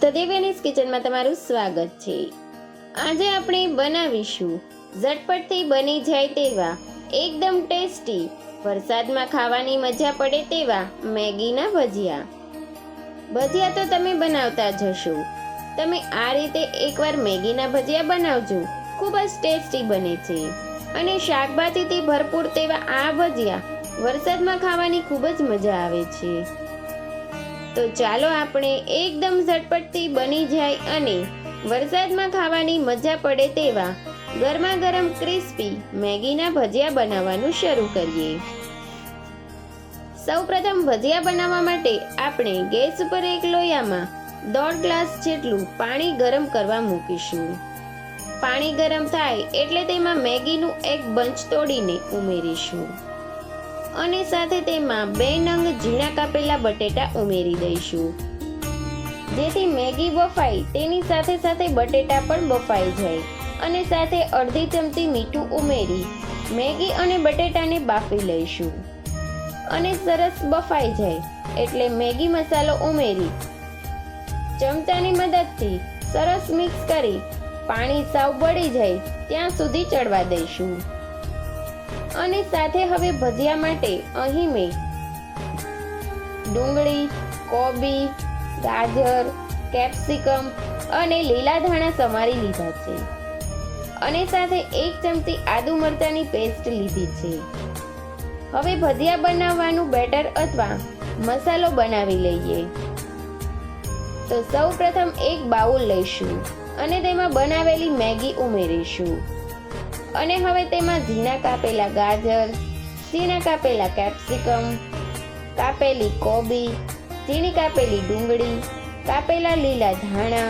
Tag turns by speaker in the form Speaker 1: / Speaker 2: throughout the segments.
Speaker 1: સદેવ્યાનીસ કિચનમાં તમારું સ્વાગત છે। આજે આપણે બનાવીશું ઝટપટથી બની જાય તેવા એકદમ ટેસ્ટી વરસાદમાં ખાવાની મજા પડે તેવા મેગીના ભજીયા। ભજીયા તો તમે બનાવતા જ હશો। તમે આ રીતે એકવાર મેગીના ભજીયા બનાવજો, ખૂબ જ ટેસ્ટી બને છે અને શાકભાજીથી ભરપૂર તેવા આ ભજીયા વરસાદમાં ખાવાની ખૂબ જ મજા આવે છે। તો ચાલો આપણે એકદમ ઝટપટથી બની જાય અને વરસાદમાં ખાવાની મજા પડે તેવા ગરમા ગરમ ક્રિસ્પી મેગીના ભજીયા બનાવવાનું શરૂ કરીએ। સૌપ્રથમ ભજીયા બનાવવા માટે આપણે ગેસ ઉપર એક લોયામાં 1.5 ગ્લાસ જેટલું પાણી ગરમ કરવા મૂકીશું। પાણી ગરમ થાય એટલે તેમાં મેગીનું એક બંચ તોડીને ઉમેરીશું અને સાથે તેમાં 2 નંગ ઝીણા કાપેલા બટેટા ઉમેરી દઈશું, જેથી મેગી બફાય તેની સાથે સાથે બટેટા પણ બફાઈ જાય। અને સાથે અડધી ચમચી મીઠું ઉમેરી મેગી અને બટેટાને બાફી લઈશું અને સરસ બફાઈ જાય એટલે મેગી મસાલો ઉમેરી ચમચાની મદદથી સરસ મિક્સ કરી પાણી સાવ બળી જાય ત્યાં સુધી ચડવા દઈશું। અને સાથે હવે ભજીયા માટે અહીં મેં ડુંગળી, કોબી, ગાજર, કેપ્સિકમ અને લીલા ધાણા સમારી લીધા છે અને સાથે 1 ચમચી આદુ મરચાંની પેસ્ટ લીધી છે। હવે ભજીયા બનાવવાનું બેટર અથવા મસાલો બનાવી લઈએ। તો સૌપ્રથમ એક બાઉલ લઈશું અને તેમાં બનાવેલી મેગી ઉમેરીશું અને હવે તેમાં ઝીણા કાપેલા ગાજર, ઝીણા કાપેલા કેપ્સિકમ, કાપેલી કોબી, ઝીણી કાપેલી ડુંગળી, કાપેલા લીલા ધાણા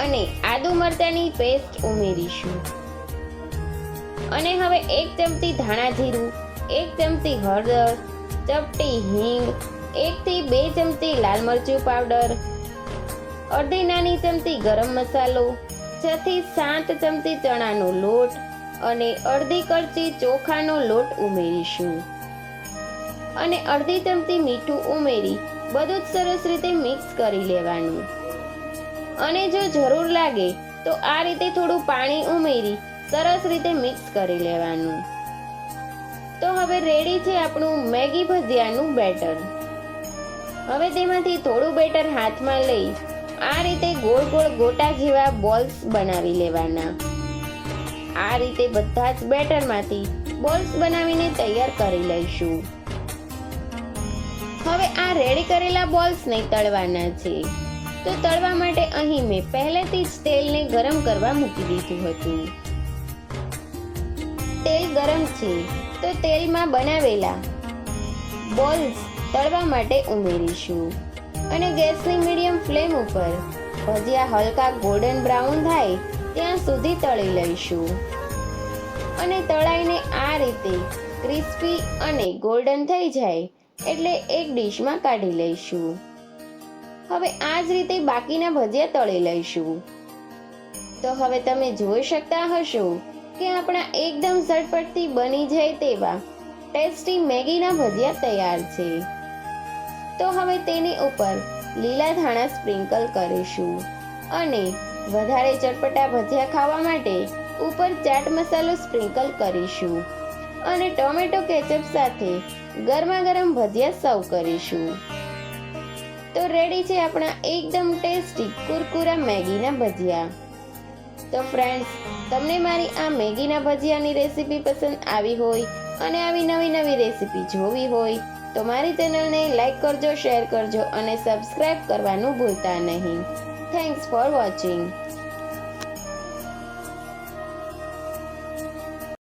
Speaker 1: અને આદુ મરચાંની પેસ્ટ ઉમેરીશું અને હવે 1 ચમચી ધાણા જીરું, 1 ચમચી હળદર, ચપટી હિંગ, 1 થી 2 ચમચી લાલ મરચું પાવડર, અડધી નાની ચમચી ગરમ મસાલો, 6 થી 7 ચમચી ચણાનો લોટ અને અડધી કળચી ચોખાનો લોટ ઉમેરીશું અને અડધી ચમચી મીઠું ઉમેરી બધું જ સરસ રીતે મિક્સ કરી લેવાનું અને જો જરૂર લાગે તો આ રીતે થોડું પાણી ઉમેરી સરસ રીતે મિક્સ કરી લેવાનું। તો હવે રેડી છે આપણું મેગી ભજીયાનું બેટર। હવે તેમાંથી થોડું બેટર હાથમાં લઈ આ રીતે ગોળ ગોળ ગોટા જેવા બોલ્સ બનાવી લેવાના। આ રીતે બધા જ બેટરમાંથી બોલ્સ બનાવીને તૈયાર કરી લઈશું। હવે આ રેડી કરેલા બોલ્સને તળવાના છે। તો તળવા માટે અહીં મેં પહેલેથી જ તેલને ગરમ કરવા મૂકી દીધું હતું। તેલ ગરમ છે તો તેલમાં બનાવેલા બોલ્સ તળવા માટે ઉમેરીશું અને ગેસની મીડિયમ ફ્લેમ ઉપર ભજીયા હલકા ગોલ્ડન બ્રાઉન થાય ત્યાં સુધી તળી લઈશું અને તળાઈને આ રીતે ક્રિસ્પી અને ગોલ્ડન થઈ જાય એટલે એક ડીશમાં કાઢી લઈશું। હવે આ જ રીતે બાકીના ભજીયા તળી લઈશું। તો હવે તમે જોઈ શકતા હશો કે આપણા એકદમ ઝટપટથી બની જાય તેવા ટેસ્ટી મેગીના ભજીયા તૈયાર છે। તો હવે તેની ઉપર લીલા ધાણા સ્પ્રિંકલ કરીશું અને વધારે ચટપટા ભજીયા ખાવા માટે ઉપર ચાટ મસાલો સ્પ્રિંકલ કરીશું અને ટોમેટો કેચઅપ સાથે ગરમા ગરમ ભજીયા સર્વ કરીશું। તો રેડી છે આપણા એકદમ ટેસ્ટી કુરકુરા મેગીના ભજીયા। તો ફ્રેન્ડ્સ, તમને મારી આ મેગીના ભજીયાની રેસીપી પસંદ આવી હોય અને આવી નવી નવી રેસીપી જોવી હોય તો મારી ચેનલને લાઈક કરજો, શેર કરજો અને સબસ્ક્રાઇબ કરવાનું ભૂલતા નહીં। Thanks for watching.